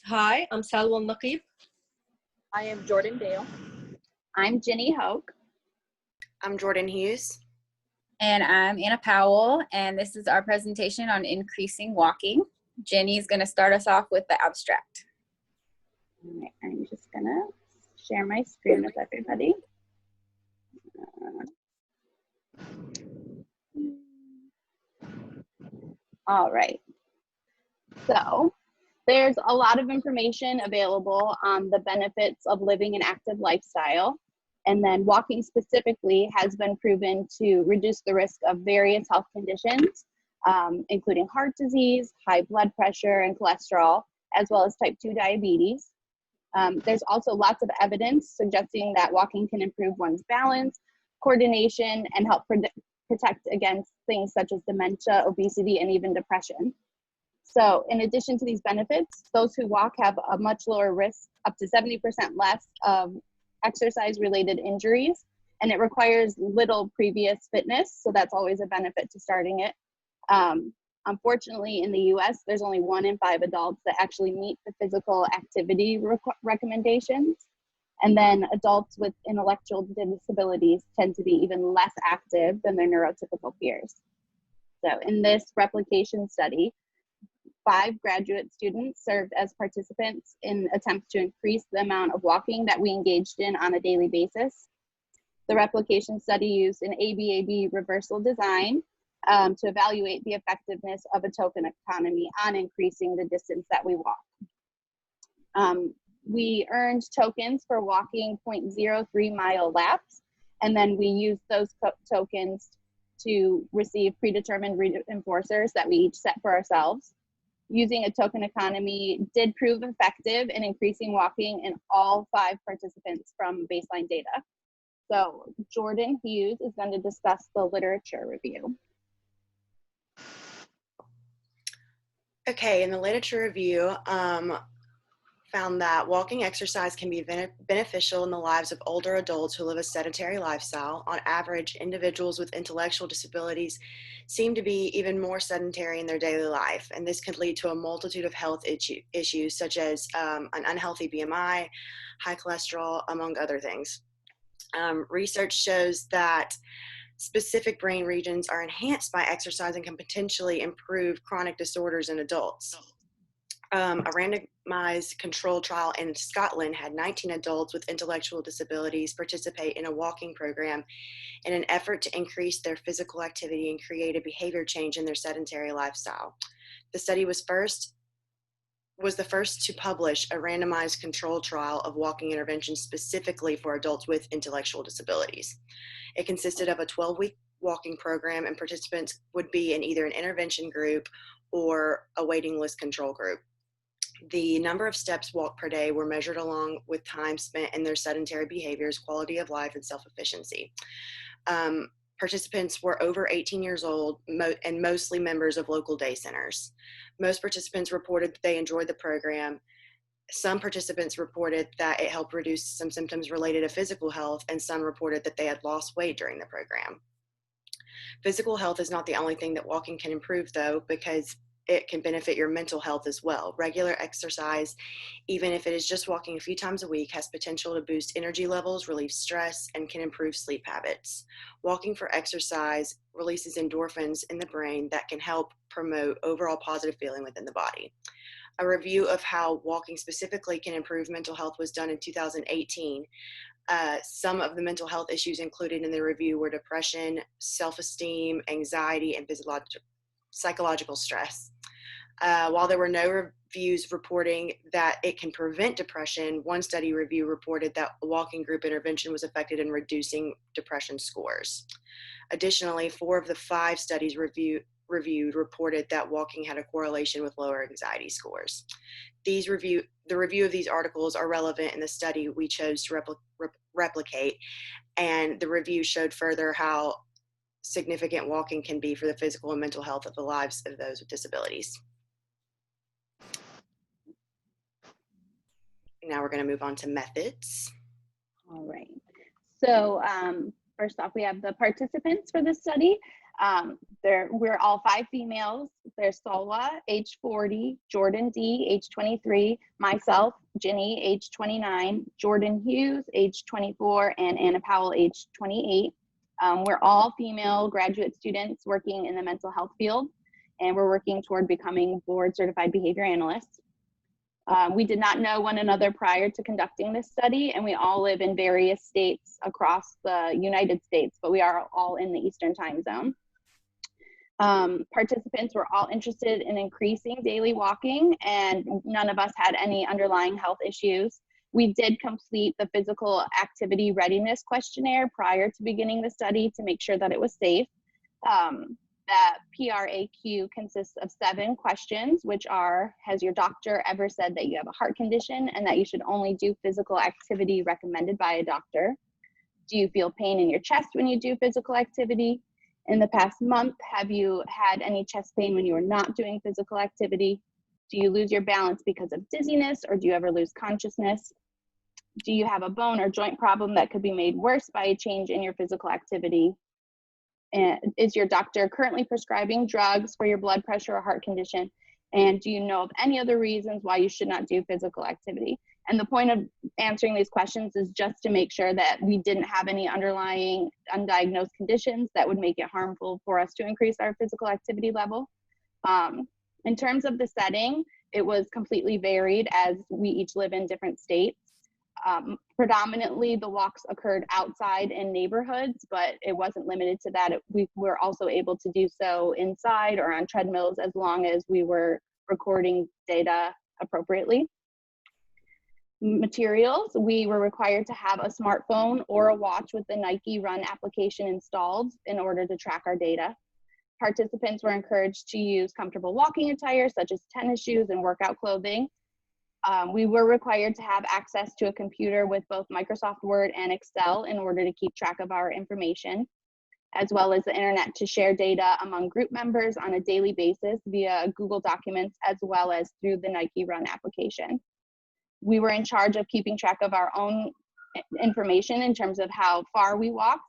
Hi, I'm Salwa Naqib. I am Jordan Dale. I'm Jenny Hoke. I'm Jordan Hughes. And I'm Anna Powell, and this is our presentation on increasing walking. Jenny's going to start us off with the abstract. All right, I'm just going to share my screen with everybody. All right, so there's a lot of information available on the benefits of living an active lifestyle. And then walking specifically has been proven to reduce the risk of various health conditions, including heart disease, high blood pressure, and cholesterol, as well as type 2 diabetes. There's also lots of evidence suggesting that walking can improve one's balance, coordination, and help protect against things such as dementia, obesity, and even depression. So in addition to these benefits, those who walk have a much lower risk, up to 70% less of exercise-related injuries, and it requires little previous fitness, so that's always a benefit to starting it. Unfortunately, in the US, there's only 1 in 5 adults that actually meet the physical activity recommendations, and then adults with intellectual disabilities tend to be even less active than their neurotypical peers. So in this replication study, 5 graduate students served as participants in attempts to increase the amount of walking that we engaged in on a daily basis. The replication study used an ABAB reversal design to evaluate the effectiveness of a token economy on increasing the distance that we walk. We earned tokens for walking 0.03 mile laps, and then we used those tokens to receive predetermined reinforcers that we each set for ourselves. Using a token economy did prove effective in increasing walking in all 5 participants from baseline data. So Jordan Hughes is going to discuss the literature review. Okay, in the literature review, found that walking exercise can be beneficial in the lives of older adults who live a sedentary lifestyle. On average, individuals with intellectual disabilities seem to be even more sedentary in their daily life, and this could lead to a multitude of health issues such as an unhealthy BMI, high cholesterol, among other things. Research shows that specific brain regions are enhanced by exercise and can potentially improve chronic disorders in adults. A randomized control trial in Scotland had 19 adults with intellectual disabilities participate in a walking program in an effort to increase their physical activity and create a behavior change in their sedentary lifestyle. The study was the first to publish a randomized control trial of walking interventions specifically for adults with intellectual disabilities. It consisted of a 12-week walking program, and participants would be in either an intervention group or a waiting list control group. The number of steps walked per day were measured along with time spent in their sedentary behaviors, quality of life, and self-efficiency. Participants were over 18 years old and mostly members of local day centers. Most participants reported that they enjoyed the program. Some participants reported that it helped reduce some symptoms related to physical health, and some reported that they had lost weight during the program. Physical health is not the only thing that walking can improve, though, because it can benefit your mental health as well. Regular exercise, even if it is just walking a few times a week, has potential to boost energy levels, relieve stress, and can improve sleep habits. Walking for exercise releases endorphins in the brain that can help promote overall positive feeling within the body. A review of how walking specifically can improve mental health was done in 2018. Some of the mental health issues included in the review were depression, self-esteem, anxiety, and psychological stress. While there were no reviews reporting that it can prevent depression, one study review reported that a walking group intervention was effective in reducing depression scores. Additionally, 4 of the 5 studies reviewed reported that walking had a correlation with lower anxiety scores. The review of these articles are relevant in the study we chose to replicate, and the review showed further how significant walking can be for the physical and mental health of the lives of those with disabilities. Now we're going to move on to methods. All right. So first off, we have the participants for this study. We're all 5 females. There's Solwa, age 40, Jordan D, age 23, myself, Ginny, age 29, Jordan Hughes, age 24, and Anna Powell, age 28. We're all female graduate students working in the mental health field, and we're working toward becoming board certified behavior analysts. We did not know one another prior to conducting this study, and we all live in various states across the United States, but we are all in the Eastern time zone. Participants were all interested in increasing daily walking, and none of us had any underlying health issues. We did complete the physical activity readiness questionnaire prior to beginning the study to make sure that it was safe. That PRAQ consists of 7 questions, which are: has your doctor ever said that you have a heart condition and that you should only do physical activity recommended by a doctor? Do you feel pain in your chest when you do physical activity? In the past month, have you had any chest pain when you were not doing physical activity? Do you lose your balance because of dizziness, or do you ever lose consciousness? Do you have a bone or joint problem that could be made worse by a change in your physical activity? And is your doctor currently prescribing drugs for your blood pressure or heart condition? And do you know of any other reasons why you should not do physical activity? And the point of answering these questions is just to make sure that we didn't have any underlying undiagnosed conditions that would make it harmful for us to increase our physical activity level. In terms of the setting, it was completely varied as we each live in different states. Predominantly, the walks occurred outside in neighborhoods, but it wasn't limited to that. We were also able to do so inside or on treadmills as long as we were recording data appropriately. Materials: we were required to have a smartphone or a watch with the Nike Run application installed in order to track our data. Participants were encouraged to use comfortable walking attire such as tennis shoes and workout clothing. We were required to have access to a computer with both Microsoft Word and Excel in order to keep track of our information, as well as the internet to share data among group members on a daily basis via Google Documents, as well as through the Nike Run application. We were in charge of keeping track of our own information in terms of how far we walked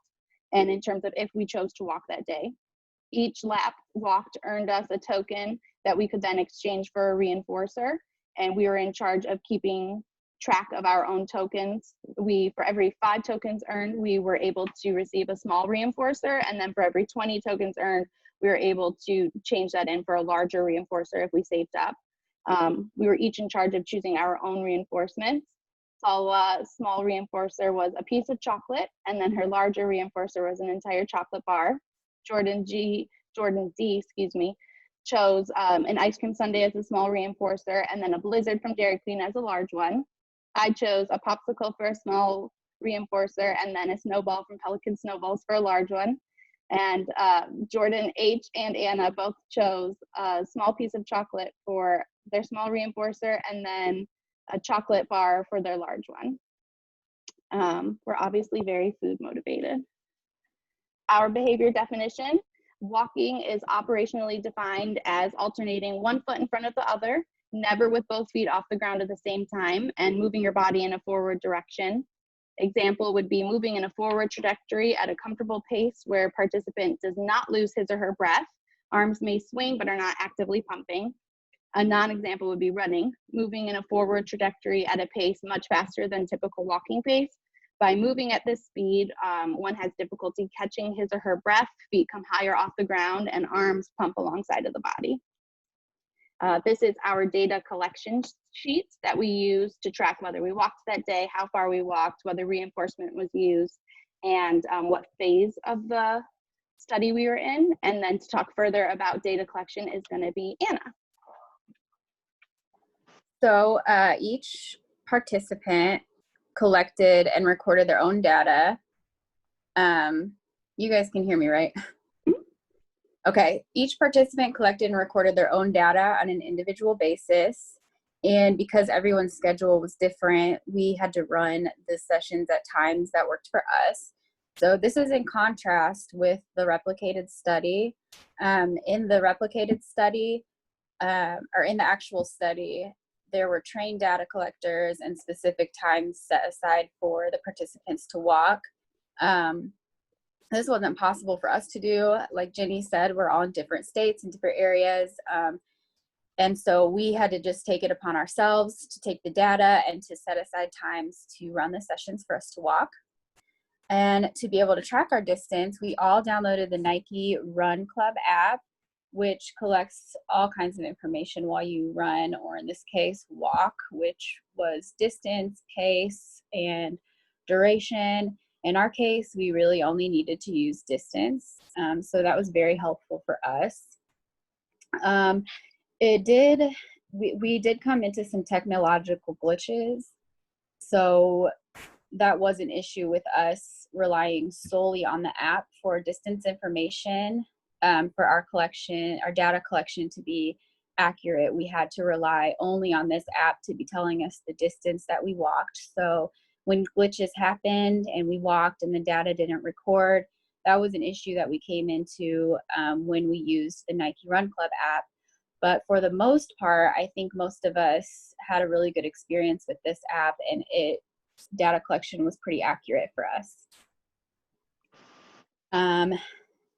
and in terms of if we chose to walk that day. Each lap walked earned us a token that we could then exchange for a reinforcer, and we were in charge of keeping track of our own tokens. For every 5 tokens earned, we were able to receive a small reinforcer, and then for every 20 tokens earned, we were able to change that in for a larger reinforcer if we saved up. We were each in charge of choosing our own reinforcements. Salwa's small reinforcer was a piece of chocolate, and then her larger reinforcer was an entire chocolate bar. Jordan D, chose an ice cream sundae as a small reinforcer, and then a blizzard from Dairy Queen as a large one. I chose a popsicle for a small reinforcer, and then a snowball from Pelican Snowballs for a large one. And Jordan H and Anna both chose a small piece of chocolate for their small reinforcer, and then a chocolate bar for their large one. We're obviously very food motivated. Our behavior definition: walking is operationally defined as alternating one foot in front of the other, never with both feet off the ground at the same time, and moving your body in a forward direction. Example would be moving in a forward trajectory at a comfortable pace where participant does not lose his or her breath. Arms may swing but are not actively pumping. A non-example would be running, moving in a forward trajectory at a pace much faster than typical walking pace. By moving at this speed, one has difficulty catching his or her breath, feet come higher off the ground, and arms pump alongside of the body. This is our data collection sheets that we use to track whether we walked that day, how far we walked, whether reinforcement was used, and what phase of the study we were in. And then to talk further about data collection is going to be Anna. So each participant collected and recorded their own data. You guys can hear me, right? Okay, each participant collected and recorded their own data on an individual basis. And because everyone's schedule was different, we had to run the sessions at times that worked for us. So this is in contrast with the replicated study. In the replicated study, or in the actual study, there were trained data collectors and specific times set aside for the participants to walk. This wasn't possible for us to do. Like Jenny said, we're all in different states and different areas. And so we had to just take it upon ourselves to take the data and to set aside times to run the sessions for us to walk. And to be able to track our distance, we all downloaded the Nike Run Club app, which collects all kinds of information while you run, or in this case, walk, which was distance, pace, and duration. In our case, we really only needed to use distance. So that was very helpful for us. We did come into some technological glitches. So that was an issue with us relying solely on the app for distance information. For our data collection to be accurate, we had to rely only on this app to be telling us the distance that we walked. So when glitches happened and we walked and the data didn't record, that was an issue that we came into when we used the Nike Run Club app. But for the most part, I think most of us had a really good experience with this app, and data collection was pretty accurate for us.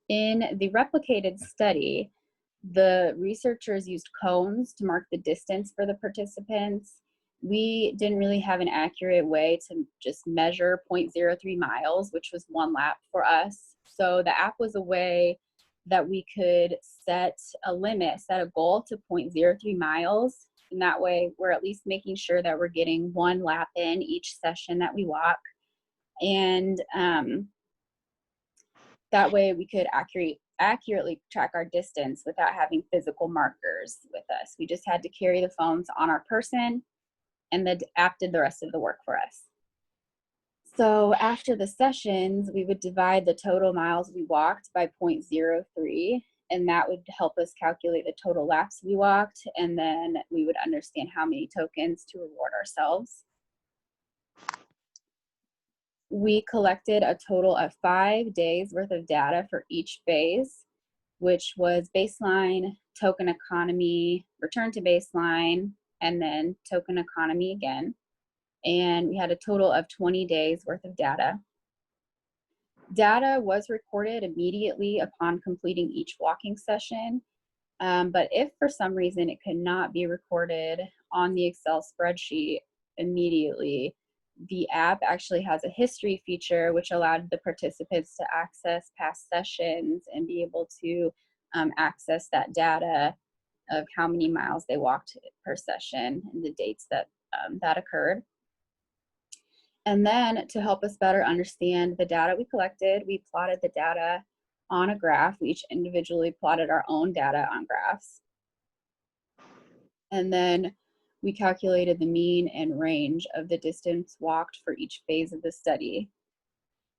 In the replicated study, the researchers used cones to mark the distance for the participants. We didn't really have an accurate way to just measure 0.03 miles, which was 1 lap for us. So the app was a way that we could set a goal to 0.03 miles. And that way we're at least making sure that we're getting 1 lap in each session that we walk. And that way we could accurately track our distance without having physical markers with us. We just had to carry the phones on our person, and the app did the rest of the work for us. So after the sessions, we would divide the total miles we walked by 0.03, and that would help us calculate the total laps we walked, and then we would understand how many tokens to reward ourselves. We collected a total of 5 days worth of data for each phase, which was baseline, token economy, return to baseline, and then token economy again. And we had a total of 20 days worth of data. Data was recorded immediately upon completing each walking session, but if for some reason it could not be recorded on the Excel spreadsheet immediately, the app actually has a history feature which allowed the participants to access past sessions and be able to access that data of how many miles they walked per session and the dates that that occurred. And then to help us better understand the data we collected, we plotted the data on a graph. We each individually plotted our own data on graphs. And then we calculated the mean and range of the distance walked for each phase of the study.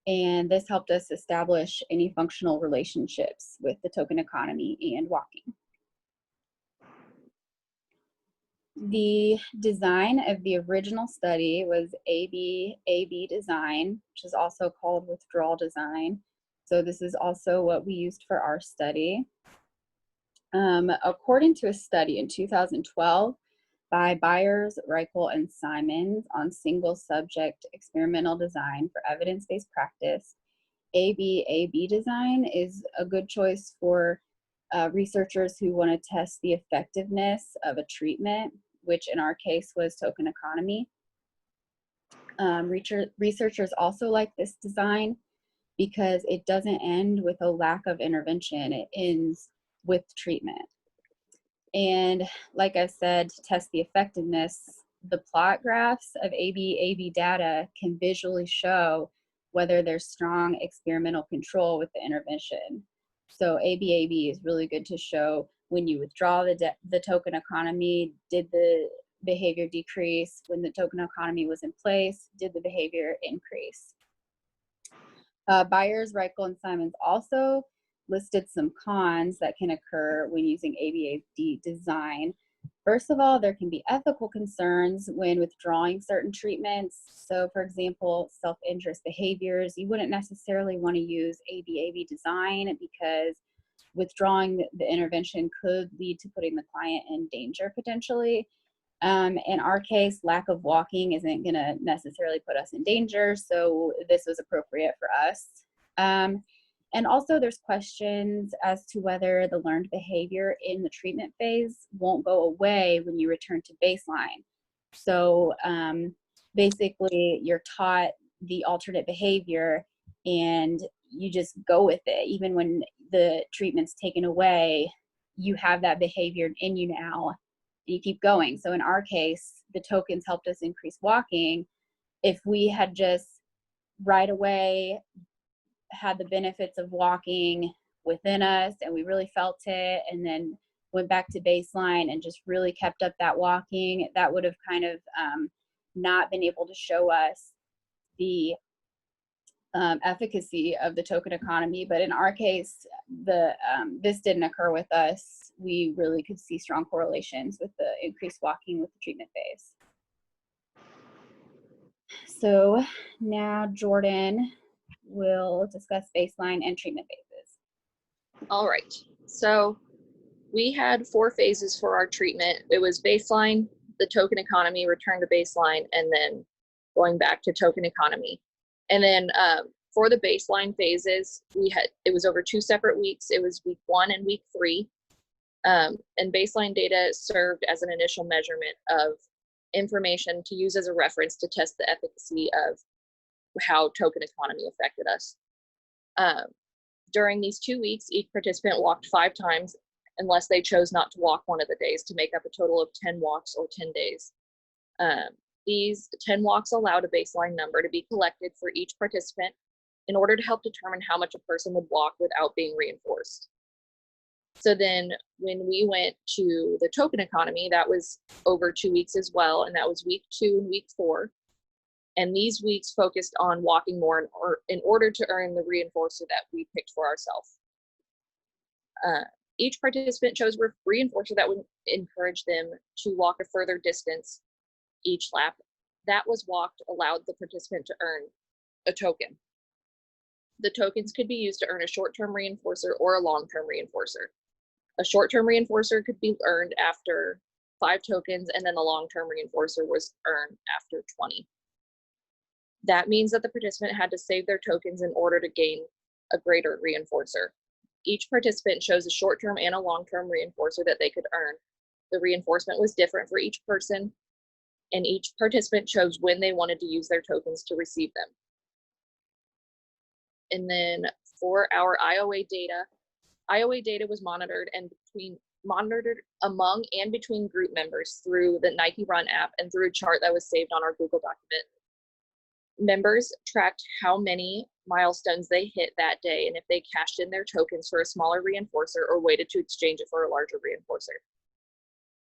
And this helped us establish any functional relationships with the token economy and walking. The design of the original study was AB design, which is also called withdrawal design. So this is also what we used for our study. According to a study in 2012 by Byers, Reichel, and Simons on single subject experimental design for evidence-based practice, AB design is a good choice for researchers who want to test the effectiveness of a treatment, which in our case was token economy. Researchers also like this design because it doesn't end with a lack of intervention, it ends with treatment. And like I said, to test the effectiveness, the plot graphs of AB data can visually show whether there's strong experimental control with the intervention. So AB is really good to show when you withdraw the token economy, did the behavior decrease? When the token economy was in place, did the behavior increase? Byers, Reichel, and Simons also listed some cons that can occur when using ABAD design. First of all, there can be ethical concerns when withdrawing certain treatments. So for example, self-injurious behaviors, you wouldn't necessarily want to use ABAB design because withdrawing the intervention could lead to putting the client in danger potentially. In our case, lack of walking isn't going to necessarily put us in danger, so this was appropriate for us. And also there's questions as to whether the learned behavior in the treatment phase won't go away when you return to baseline. So basically you're taught the alternate behavior and you just go with it. Even when the treatment's taken away, you have that behavior in you now and you keep going. So in our case, the tokens helped us increase walking. If we had just right away had the benefits of walking within us and we really felt it, and then went back to baseline and just really kept up that walking, that would have kind of not been able to show us the efficacy of the token economy. But in our case, this didn't occur with us. We really could see strong correlations with the increased walking with the treatment phase. So now Jordan will discuss baseline and treatment phases. All right. So we had 4 phases for our treatment. It was baseline, the token economy, return to baseline, and then going back to token economy. And then for the baseline phases, it was over 2 separate weeks. It was week 1 and week 3. And baseline data served as an initial measurement of information to use as a reference to test the efficacy of how token economy affected us. During these 2 weeks, each participant walked 5 times unless they chose not to walk one of the days, to make up a total of 10 walks or 10 days. These 10 walks allowed a baseline number to be collected for each participant in order to help determine how much a person would walk without being reinforced. So then when we went to the token economy, that was over 2 weeks as well, and that was week 2 and week 4. And these weeks focused on walking more in order to earn the reinforcer that we picked for ourselves. Each participant chose a reinforcer that would encourage them to walk a further distance each lap. That was walked allowed the participant to earn a token. The tokens could be used to earn a short-term reinforcer or a long-term reinforcer. A short-term reinforcer could be earned after 5 tokens, and then the long-term reinforcer was earned after 20. That means that the participant had to save their tokens in order to gain a greater reinforcer. Each participant chose a short-term and a long-term reinforcer that they could earn. The reinforcement was different for each person, and each participant chose when they wanted to use their tokens to receive them. And then for our IOA data was monitored among and between group members through the Nike Run app and through a chart that was saved on our Google document. Members tracked how many milestones they hit that day and if they cashed in their tokens for a smaller reinforcer or waited to exchange it for a larger reinforcer.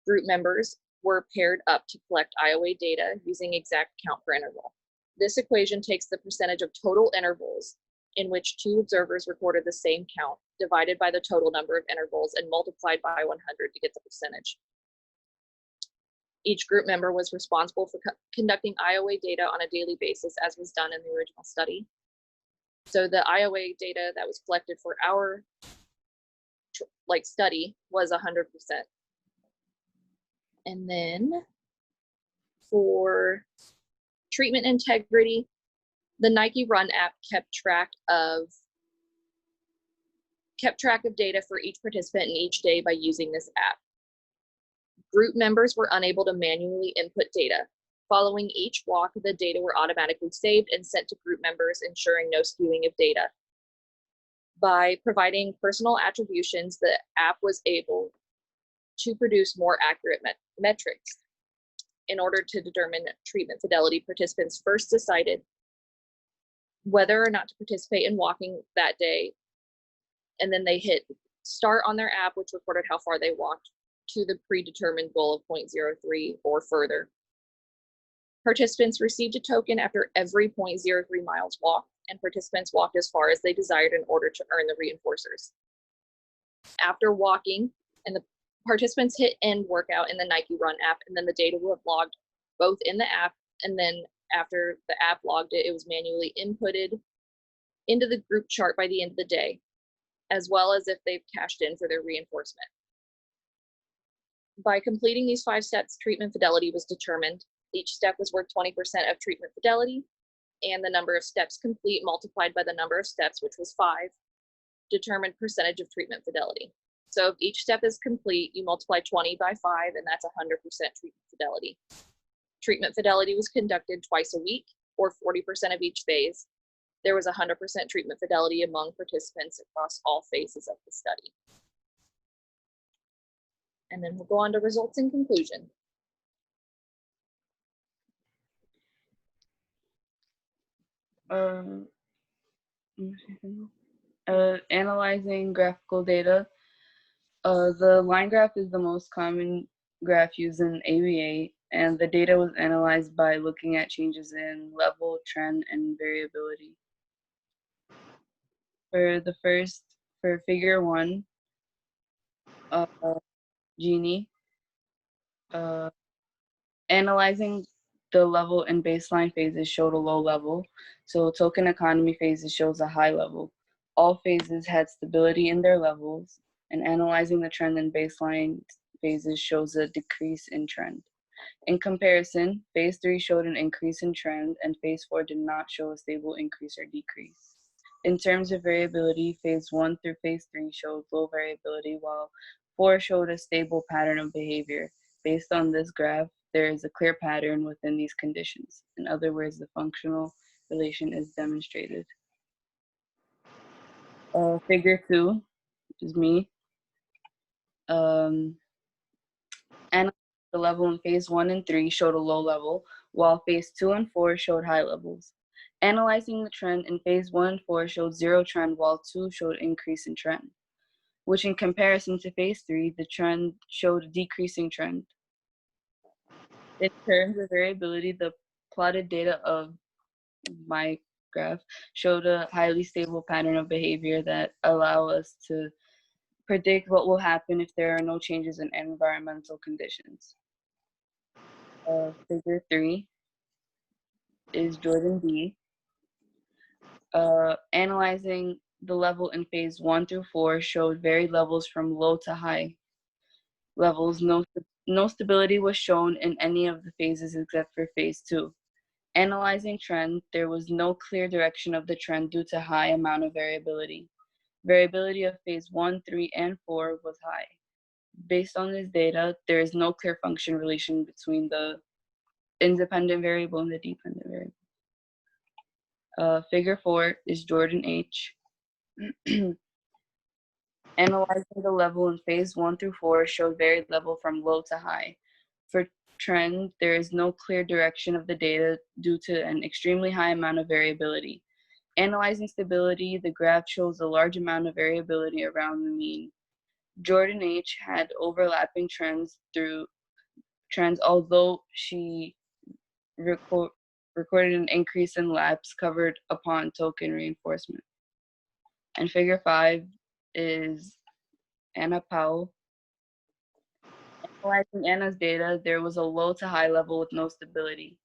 Group members were paired up to collect IOA data using exact count per interval. This equation takes the percentage of total intervals in which 2 observers recorded the same count, divided by the total number of intervals and multiplied by 100 to get the percentage. Each group member was responsible for conducting IOA data on a daily basis, as was done in the original study. So the IOA data that was collected for our study was 100%. And then for treatment integrity, the Nike Run app kept track of data for each participant in each day by using this app. Group members were unable to manually input data. Following each walk, the data were automatically saved and sent to group members, ensuring no skewing of data. By providing personal attributions, the app was able to produce more accurate metrics. In order to determine treatment fidelity, participants first decided whether or not to participate in walking that day, and then they hit start on their app, which recorded how far they walked to the predetermined goal of 0.03 or further. Participants received a token after every 0.03 miles walked, and participants walked as far as they desired in order to earn the reinforcers. After walking, and the participants hit end workout in the Nike Run app, and then the data will have logged both in the app, and then after the app logged it, it was manually inputted into the group chart by the end of the day, as well as if they've cashed in for their reinforcement. By completing these 5 steps, treatment fidelity was determined. Each step was worth 20% of treatment fidelity, and the number of steps complete multiplied by the number of steps, which was 5, determine percentage of treatment fidelity. So if each step is complete, you multiply 20 by 5, and that's 100% treatment fidelity. Treatment fidelity was conducted twice a week, or 40% of each phase. There was 100% treatment fidelity among participants across all phases of the study. And then we'll go on to results and conclusion. Analyzing graphical data. The line graph is the most common graph used in ABA, and the data was analyzed by looking at changes in level, trend, and variability. For figure 1, Genie, analyzing the level and baseline phases showed a low level, so token economy phases shows a high level. All phases had stability in their levels, and analyzing the trend and baseline phases shows a decrease in trend. In comparison, phase 3 showed an increase in trend, and phase 4 did not show a stable increase or decrease. In terms of variability, phase 1 through phase 3 showed low variability, while 4 showed a stable pattern of behavior. Based on this graph, there is a clear pattern within these conditions. In other words, the functional relation is demonstrated. Figure 2 is me. And the level in phase 1 and 3 showed a low level, while phase 2 and 4 showed high levels. Analyzing the trend in phase 1 and 4 showed zero trend, while 2 showed increase in trend, which in comparison to phase 3, the trend showed a decreasing trend. In terms of variability, the plotted data of my graph showed a highly stable pattern of behavior that allow us to predict what will happen if there are no changes in environmental conditions. Figure 3 is Jordan B. Analyzing the level in phase 1 through 4 showed varied levels from low to high levels. No stability was shown in any of the phases except for phase 2. Analyzing trend, there was no clear direction of the trend due to high amount of variability. Variability of phase 1, 3, and 4 was high. Based on this data, there is no clear function relation between the independent variable and the dependent variable. Figure 4 is Jordan H. Analyzing the level in phase 1 through 4 showed varied level from low to high. For trend, there is no clear direction of the data due to an extremely high amount of variability. Analyzing stability, the graph shows a large amount of variability around the mean. Jordan H. had overlapping trends, although she recorded an increase in laps covered upon token reinforcement. And figure 5 is Anna Powell. Analyzing Anna's data, there was a low to high level with no stability.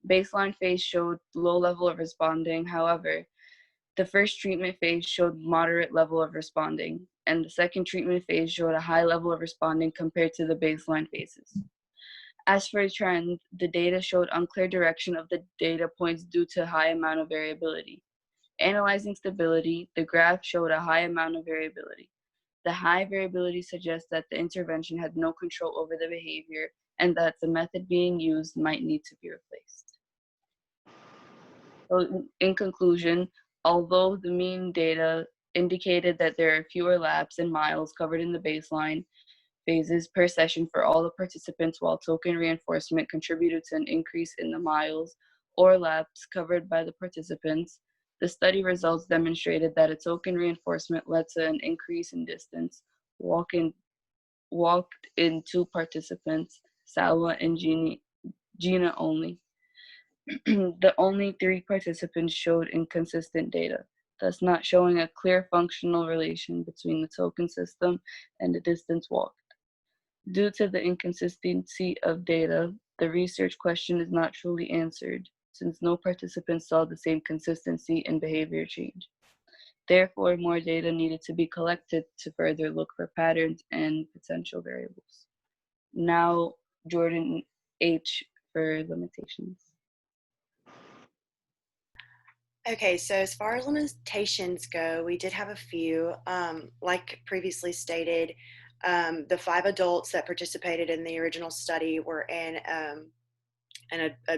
Baseline phase showed low level of responding. However, the first treatment phase showed moderate level of responding, and the second treatment phase showed a high level of responding compared to the baseline phases. As for trend, the data showed unclear direction of the data points due to high amount of variability. Analyzing stability, the graph showed a high amount of variability. The high variability suggests that the intervention had no control over the behavior and that the method being used might need to be replaced. So in conclusion, although the mean data indicated that there are fewer laps and miles covered in the baseline phases per session for all the participants, while token reinforcement contributed to an increase in the miles or laps covered by the participants, the study results demonstrated that a token reinforcement led to an increase in distance walked in 2 participants, Salwa and Gina only. The only 3 participants showed inconsistent data, thus not showing a clear functional relation between the token system and the distance walked. Due to the inconsistency of data, the research question is not truly answered, since no participants saw the same consistency in behavior change. Therefore, more data needed to be collected to further look for patterns and potential variables. Now, Jordan H. for limitations. Okay, so as far as limitations go, we did have a few. Like previously stated, the 5 adults that participated in the original study were in a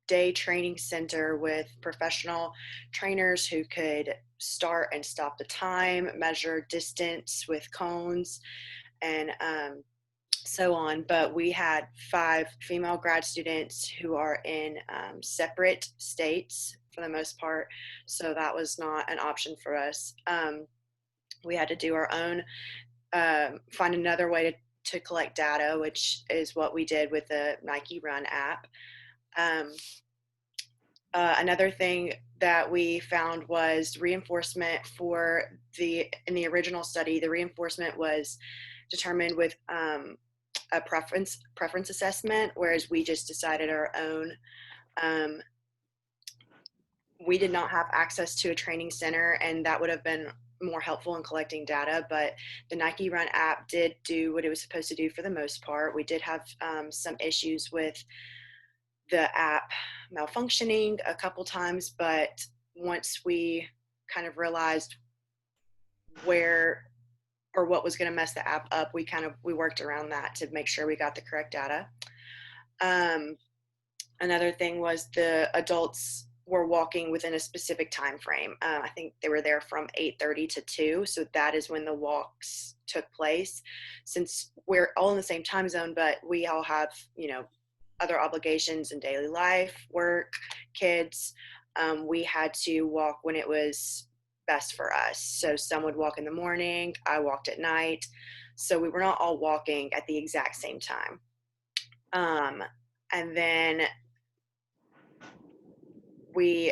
day training center with professional trainers who could start and stop the time, measure distance with cones, and so on. But we had 5 female grad students who are in separate states for the most part, so that was not an option for us. We had to do our own, find another way to collect data, which is what we did with the Nike Run app. Another thing that we found was reinforcement in the original study. The reinforcement was determined with a preference assessment, whereas we just decided our own. We did not have access to a training center, and that would have been more helpful in collecting data, but the Nike Run app did do what it was supposed to do for the most part. We did have some issues with the app malfunctioning a couple times, but once we kind of realized where or what was going to mess the app up, we worked around that to make sure we got the correct data. Another thing was the adults were walking within a specific time frame. I think they were there from 8:30 to 2, so that is when the walks took place. Since we're all in the same time zone, but we all have, other obligations in daily life, work, kids, we had to walk when it was best for us. So some would walk in the morning, I walked at night. So we were not all walking at the exact same time. And then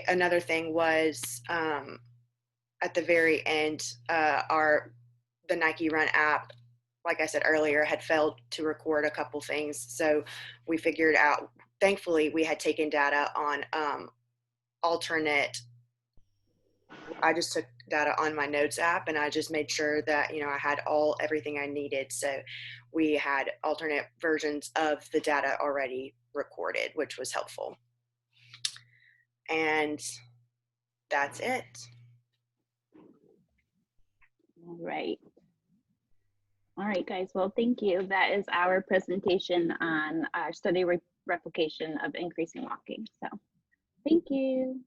another thing was at the very end, the Nike Run app, like I said earlier, had failed to record a couple things. So we figured out, thankfully, we had taken data on alternate. I just took data on my notes app, and I just made sure that, I had everything I needed. So we had alternate versions of the data already recorded, which was helpful. And that's it. All right. All right, guys. Well, thank you. That is our presentation on our study replication of increasing walking. So thank you.